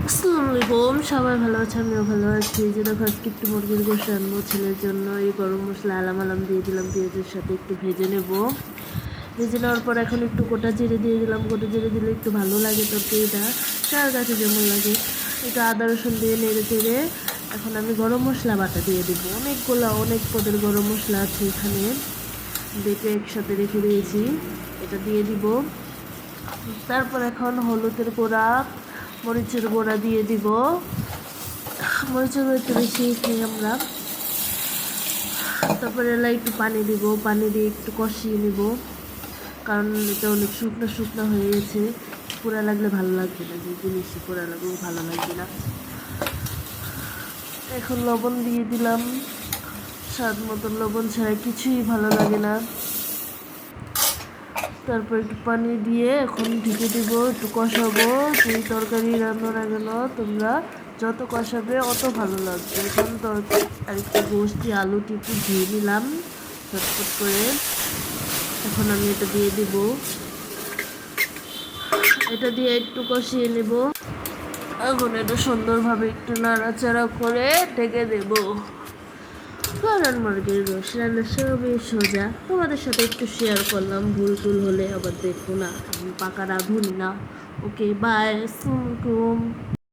আসসালামু আলাইকুম, সবাই ভালো আছে, আমিও ভালো আছি। যে দেখো আজকে একটু মুরগির গোশত রান্নাবো ছেলের জন্য। এই গরম মশলা আলাম দিয়ে দিলাম, পেঁয়াজের সাথে একটু ভেজে নেব। ভেজে নেওয়ার পর এখন একটু গোটা জিরে দিয়ে দিলাম। গোটা জিরে দিলে একটু ভালো লাগে তরকারিটা, কার কাছে যেমন লাগে। একটু আদা রসুন দিয়ে নেড়ে চেড়ে এখন আমি গরম মশলা বাটা দিয়ে দেবো। অনেক পদের গরম মশলা আছে এখানে, বেটে একসাথে রেখে দিয়েছি, এটা দিয়ে দিব। তারপর এখন হলুদের গুঁড়া, মরিচের গুঁড়া দিয়ে দিব। মরিচের গুঁড়া একটু বেশি খাই আমরা। তারপরে একটু পানি দিব, পানি দিয়ে একটু কষিয়ে নিব, কারণ এটা অনেক শুকনো শুকনো হয়ে গেছে। পোড়া লাগলে ভালো লাগবে না, যে জিনিসই পোড়া লাগলেও ভালো লাগবে না। এখন লবণ দিয়ে দিলাম, স্বাদ মতন লবণ ছাড়া কিছুই ভালো লাগে না। তারপর একটু পানি দিয়ে এখন ঢেকে দিব, একটু কষাবো। সেই তরকারি রান্না না কেন তোমরা যত কষাবে অত ভালো লাগবে। এখন তরকারি আর একটু গোষ্ঠী আলুটি একটু ধুয়ে নিলাম চটপট করে। এখন আমি এটা দিয়ে দিব, এটা দিয়ে একটু কষিয়ে নেব। এখন এটা সুন্দরভাবে একটু নাড়াচাড়া করে ঢেকে দেব। কারণ মুরগির গোশত রান্না সবই সোজা, তোমাদের সাথে একটু শেয়ার করলাম। ভুল টুল হলে আবার দেখো না, আমি পাকা রাঁধুনি না। ওকে, বাই, আসসালামু আলাইকুম।